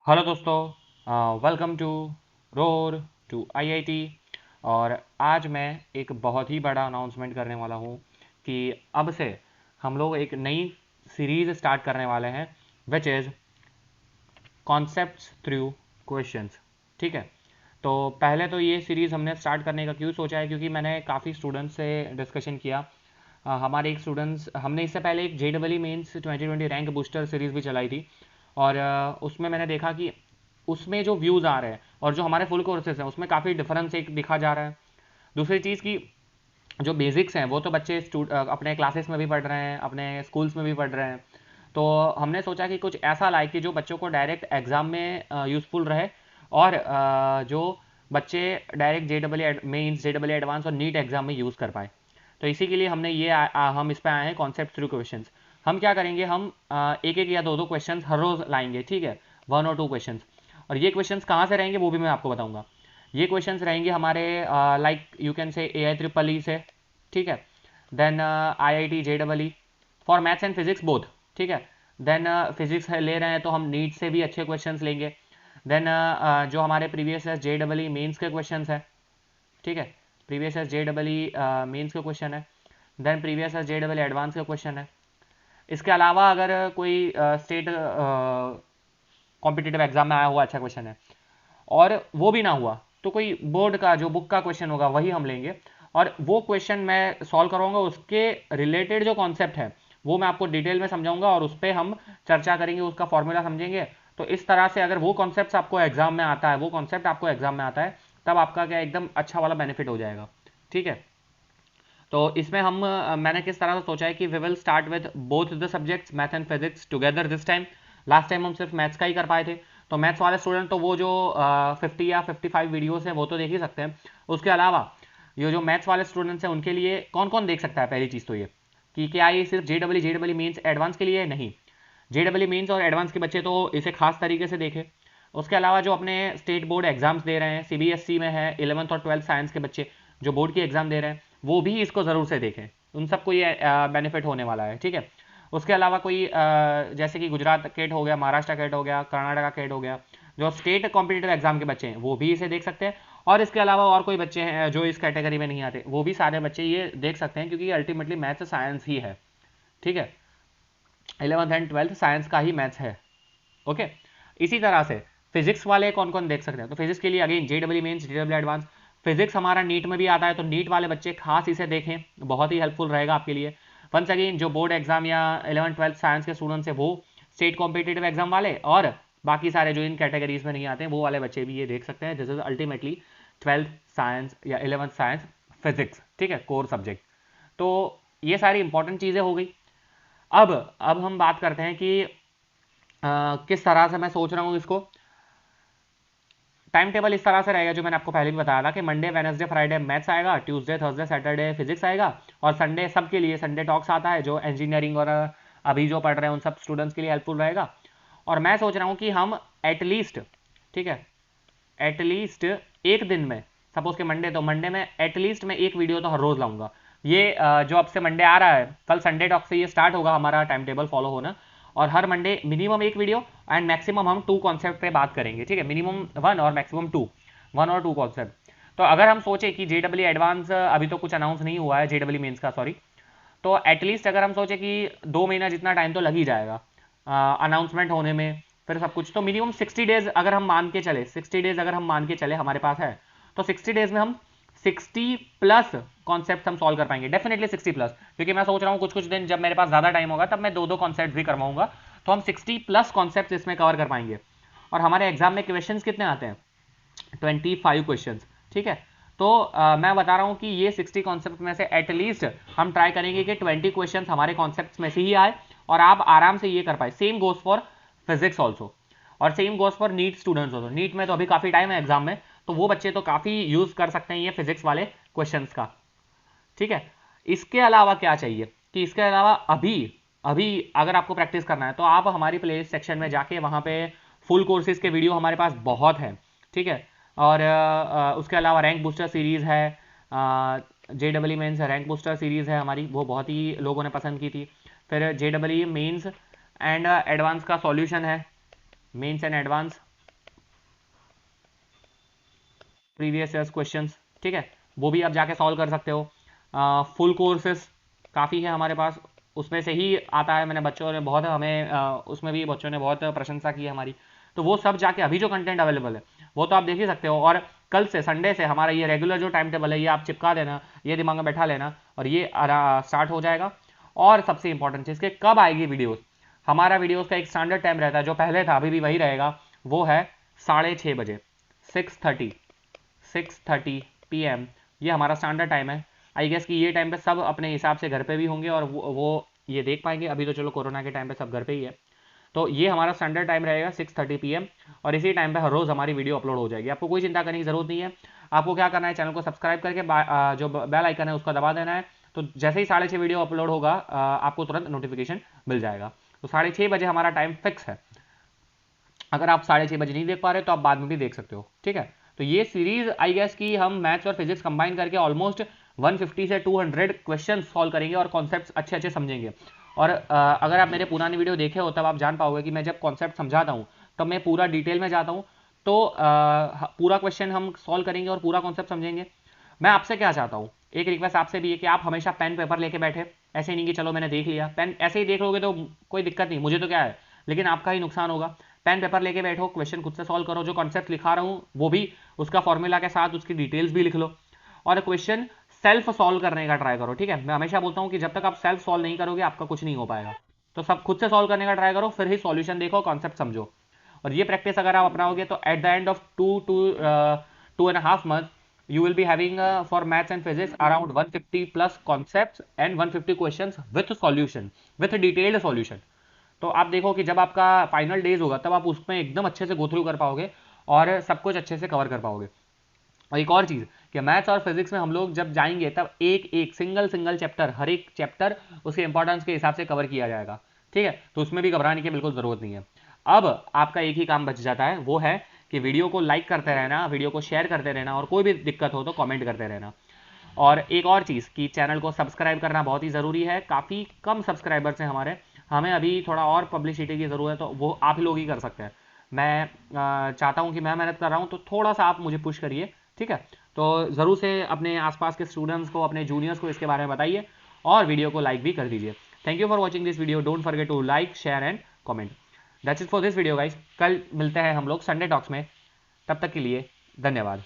Hello दोस्तों, welcome to roar to IIT. और आज मैं एक बहुत ही बड़ा अनाउंसमेंट करने वाला हूँ कि अब से हम लोग एक नई सीरीज़ स्टार्ट करने वाले हैं, which is concepts through questions. ठीक है, तो पहले तो ये सीरीज़ हमने स्टार्ट करने का क्यों सोचा है, क्योंकि मैंने काफ़ी स्टूडेंट्स से डिस्कशन किया। हमारे एक स्टूडेंट्स, हमने इससे पहले एक JEE mains 2020 rank booster series भी चलाई थी, और उसमें मैंने देखा कि उसमें जो व्यूज़ आ रहे हैं और जो हमारे फुल कोर्सेज हैं उसमें काफ़ी डिफरेंस एक दिखा जा रहा है। दूसरी चीज़ की जो बेसिक्स हैं वो तो बच्चे अपने क्लासेस में भी पढ़ रहे हैं, अपने स्कूल्स में भी पढ़ रहे हैं। तो हमने सोचा कि कुछ ऐसा लाए कि जो बच्चों को डायरेक्ट एग्ज़ाम में यूज़फुल रहे, और जो बच्चे direct JEE mains, JEE advance और नीट एग्ज़ाम में यूज़ कर पाए। तो इसी के लिए हमने हम इस पे आए हैं, कॉन्सेप्ट थ्रू क्वेश्चंस। हम क्या करेंगे, हम एक एक या दो दो क्वेश्चंस हर रोज़ लाएंगे, ठीक है, 1 और 2 क्वेश्चंस। और ये क्वेश्चंस कहाँ से रहेंगे वो भी मैं आपको बताऊंगा। ये क्वेश्चंस रहेंगे हमारे like you can say AI EEE से, ठीक है, then IIT JEE for maths and physics both, ठीक है। देन फिजिक्स ले रहे हैं तो हम नीट से भी अच्छे क्वेश्चंस लेंगे। देन जो हमारे प्रीवियस JEE मेंस के क्वेश्चंस है, ठीक है, प्रीवियस JEE मेंस के क्वेश्चन है। देन प्रीवियस JEE एडवांस का क्वेश्चन है। इसके अलावा अगर कोई स्टेट कॉम्पिटिटिव एग्जाम में आया हुआ अच्छा क्वेश्चन है और वो भी ना हुआ, तो कोई बोर्ड का जो बुक का क्वेश्चन होगा वही हम लेंगे, और वो क्वेश्चन मैं सॉल्व करूँगा। उसके रिलेटेड जो कॉन्सेप्ट है वो मैं आपको डिटेल में समझाऊंगा और उस पर हम चर्चा करेंगे, उसका फॉर्मूला समझेंगे। तो इस तरह से अगर वो कॉन्सेप्ट आपको एग्जाम में आता है, वो कॉन्सेप्ट आपको एग्जाम में आता है, तब आपका क्या एकदम अच्छा वाला बेनिफिट हो जाएगा। ठीक है, तो इसमें मैंने किस तरह से सोचा है कि we will start with both the subjects math and physics together this time. Last time हम सिर्फ मैथ्स का ही कर पाए थे, तो मैथ्स वाले स्टूडेंट तो वो जो 50 या 55 वीडियोस हैं वो तो देख ही सकते हैं। उसके अलावा ये जो मैथ्स वाले स्टूडेंट्स हैं उनके लिए कौन कौन देख सकता है, पहली चीज़ तो ये कि क्या ये सिर्फ JEE मेंस एडवांस के लिए है? नहीं, JEE मेंस और एडवांस के बच्चे तो इसे खास तरीके से देखें। उसके अलावा जो अपने स्टेट बोर्ड एग्जाम्स दे रहे हैं, CBSE में है 11th और 12th साइंस के बच्चे जो बोर्ड की एग्जाम दे रहे हैं, वो भी इसको ज़रूर से देखें। उन सबको ये बेनिफिट होने वाला है, ठीक है। उसके अलावा कोई जैसे कि गुजरात कैट हो गया, महाराष्ट्र कैट हो गया, कर्नाटका कैट हो गया, जो स्टेट कॉम्पिटिटिव एग्जाम के बच्चे हैं वो भी इसे देख सकते हैं। और इसके अलावा और कोई बच्चे हैं जो इस कैटेगरी में नहीं आते, वो भी सारे बच्चे ये देख सकते हैं, क्योंकि अल्टीमेटली मैथ्स साइंस ही है, ठीक है। 11th एंड 12th साइंस का ही मैथ्स है, ओके। इसी तरह से फिजिक्स वाले कौन कौन देख सकते हैं, तो फिजिक्स के लिए again JEE mains, JEE advance. Physics हमारा नीट में भी आता है, तो नीट वाले बच्चे खास इसे देखें, बहुत ही हेल्पफुल रहेगा आपके लिए। वंस अगेन जो बोर्ड एग्जाम या 11th 12th साइंस के स्टूडेंट्स हैं वो स्टेट कॉम्पिटिटिव एग्जाम वाले, और बाकी सारे जो इन कैटेगरीज में नहीं आते हैं वो वाले बच्चे भी ये देख सकते हैं। This is ultimately 12th science या 11th साइंस फिजिक्स, ठीक है, कोर सब्जेक्ट। तो ये सारी इंपॉर्टेंट चीज़ें हो गई। अब हम बात करते हैं कि किस तरह से मैं सोच रहा हूँ इसको। टाइम टेबल इस तरह से रहेगा जो मैंने आपको पहले भी बताया था कि मंडे वेनसडे फ्राइडे मैथ्स आएगा, ट्यूसडे थर्सडे सैटरडे फिजिक्स आएगा, और संडे सबके लिए संडे टॉक्स आता है जो इंजीनियरिंग और अभी जो पढ़ रहे हैं उन सब स्टूडेंट्स के लिए हेल्पफुल रहेगा। और मैं सोच रहा हूँ कि हम एटलीस्ट, ठीक है, एटलीस्ट एक दिन में, सपोज के मंडे, तो मंडे में एटलीस्ट मैं एक वीडियो तो हर रोज लाऊंगा। ये जो अब से मंडे आ रहा है, कल संडे टॉक से ये स्टार्ट होगा हमारा टाइम टेबल फॉलो होना, और हर मंडे मिनिमम एक वीडियो एंड मैक्सिमम हम 2 कॉन्सेप्ट पे बात करेंगे, ठीक है, मिनिमम 1 और मैक्सिमम 2, 1 और 2 कॉन्सेप्ट। तो अगर हम सोचे कि JEE एडवांस अभी तो कुछ अनाउंस नहीं हुआ है, JEE मेंस का सॉरी, तो एटलीस्ट अगर हम सोचे कि 2 महीना जितना टाइम तो लग ही जाएगा अनाउंसमेंट होने में, फिर सब कुछ, तो मिनिमम 60 डेज अगर हम मान के चले, 60 डेज अगर हम मान के चले हमारे पास है, तो 60 डेज में हम 60+ कॉन्सेप्ट हम सॉल्व कर पाएंगे, डेफिनेटली 60+, क्योंकि मैं सोच रहा हूँ कुछ कुछ दिन जब मेरे पास ज़्यादा टाइम होगा तब मैं दो दो कॉन्सेप्ट भी करवाऊंगा, तो हम 60+ कॉन्सेप्ट इसमें कवर कर पाएंगे। और हमारे एग्जाम में क्वेश्चंस कितने आते हैं, 25 क्वेश्चंस, ठीक है। तो मैं बता रहा हूँ कि ये 60 कॉन्सेप्ट में से एटलीस्ट हम ट्राई करेंगे कि 20 क्वेश्चन हमारे कॉन्सेप्ट में से ही आए, और आप आराम से ये कर पाए। Same goes for physics also, और same goes for NEET students also. NEET में तो अभी काफ़ी टाइम है एग्जाम में, तो वो बच्चे तो काफ़ी यूज़ कर सकते हैं ये फिजिक्स वाले क्वेश्चन का, ठीक है। इसके अलावा क्या चाहिए कि इसके अलावा अभी अभी अगर आपको प्रैक्टिस करना है तो आप हमारी प्लेलिस्ट सेक्शन में जाके वहाँ पे फुल कोर्सेज के वीडियो हमारे पास बहुत हैं, ठीक है। और उसके अलावा रैंक बूस्टर सीरीज़ है, JEE mains rank booster series है हमारी, वो बहुत ही लोगों ने पसंद की थी। फिर JEE मेंस एंड एडवांस का सॉल्यूशन है, mains and advance, previous years questions, ठीक है, वो भी आप जाके सॉल्व कर सकते हो। फुल कोर्सेस काफ़ी है हमारे पास, उसमें से ही आता है। मैंने बच्चों ने बहुत हमें उसमें भी बच्चों ने बहुत प्रशंसा की है हमारी, तो वो सब जाके अभी जो कंटेंट अवेलेबल है वो तो आप देख ही सकते हो। और कल से संडे से हमारा ये रेगुलर जो टाइम टेबल है ये आप चिपका देना, ये दिमाग में बैठा लेना, और ये स्टार्ट हो जाएगा। और सबसे इंपॉर्टेंट चीज़ कि कब आएगी वीडियोस, हमारा वीडियोस का एक स्टैंडर्ड टाइम रहता है जो पहले था, अभी भी वही रहेगा, वो है 6:30 बजे, 6:30 PM, ये हमारा स्टैंडर्ड टाइम है। आई गेस कि ये टाइम पे सब अपने हिसाब से घर पे भी होंगे और वो ये देख पाएंगे। अभी तो चलो कोरोना के टाइम पे सब घर पे ही है, तो ये हमारा स्टैंडर्ड टाइम रहेगा 6:30 PM, और इसी टाइम पे हर रोज़ हमारी वीडियो अपलोड हो जाएगी। आपको कोई चिंता करने की ज़रूरत नहीं है। आपको क्या करना है, चैनल को सब्सक्राइब करके जो बेल आइकन है उसका दबा देना है, तो जैसे ही 6:30 वीडियो अपलोड होगा आपको तुरंत नोटिफिकेशन मिल जाएगा। तो 6:30 बजे हमारा टाइम फिक्स है। अगर आप 6:30 बजे नहीं देख पा रहे तो आप बाद में भी देख सकते हो, ठीक है। तो ये सीरीज आई गेस कि हम मैथ्स और फिजिक्स कंबाइन करके ऑलमोस्ट 150 से 200 क्वेश्चन सॉल्व करेंगे और कॉन्सेप्ट्स अच्छे अच्छे समझेंगे। और अगर आप मेरे पुरानी वीडियो देखे हो तब आप जान पाओगे कि मैं जब कॉन्सेप्ट समझाता हूँ तब मैं पूरा डिटेल में जाता हूँ, तो पूरा क्वेश्चन हम सॉल्व करेंगे और पूरा कॉन्सेप्ट समझेंगे। मैं आपसे क्या चाहता हूँ, एक रिक्वेस्ट आपसे भी है कि आप हमेशा पेन पेपर लेके बैठे, ऐसे नहीं कि चलो मैंने देख लिया। पेन ऐसे ही देख लोगे तो कोई दिक्कत नहीं, मुझे तो क्या है, लेकिन आपका ही नुकसान होगा। पेन पेपर लेके बैठो, क्वेश्चन खुद से सॉल्व करो, जो कॉन्सेप्ट लिखा रहा हूँ वो भी उसका फॉर्मूला के साथ उसकी डिटेल्स भी लिख लो, और क्वेश्चन सेल्फ सॉल्व करने का ट्राई करो, ठीक है। मैं हमेशा बोलता हूँ कि जब तक आप सेल्फ सॉल्व नहीं करोगे आपका कुछ नहीं हो पाएगा। तो सब खुद से सॉल्व करने का ट्राई करो, फिर ही सॉल्यूशन देखो, कॉन्सेप्ट समझो। और ये प्रैक्टिस अगर आप अपनाओगे तो at the end of 2.5 months you will be having for maths and physics around 150 plus concepts and 150 questions with solution, with detailed solution। तो आप देखो कि जब आपका फाइनल डेज होगा तब आप उसमें एकदम अच्छे से गो थ्रू कर पाओगे और सब कुछ अच्छे से कवर कर पाओगे। और एक और चीज़ कि मैथ्स और फिजिक्स में हम लोग जब जाएंगे तब एक एक सिंगल चैप्टर, हर एक चैप्टर उसके इंपॉर्टेंस के हिसाब से कवर किया जाएगा, ठीक है। तो उसमें भी घबराने की बिल्कुल ज़रूरत नहीं है। अब आपका एक ही काम बच जाता है, वो है कि वीडियो को लाइक करते रहना, वीडियो को शेयर करते रहना, और कोई भी दिक्कत हो तो कमेंट करते रहना। और एक और चीज़ कि चैनल को सब्सक्राइब करना बहुत ही ज़रूरी है। काफ़ी कम सब्सक्राइबर्स हैं हमारे, हमें अभी थोड़ा और पब्लिसिटी की ज़रूरत है, तो वो आप ही लोग ही कर सकते हैं। मैं चाहता हूँ कि मैं मेहनत कर रहा हूँ, तो थोड़ा सा आप मुझे पुश करिए, ठीक है। तो ज़रूर से अपने आसपास के स्टूडेंट्स को, अपने जूनियर्स को इसके बारे में बताइए, और वीडियो को लाइक भी कर दीजिए। Thank you for watching this video, don't forget to like, share and comment. That's it for this video guys. कल मिलते हैं हम लोग संडे टॉक्स में, तब तक के लिए धन्यवाद।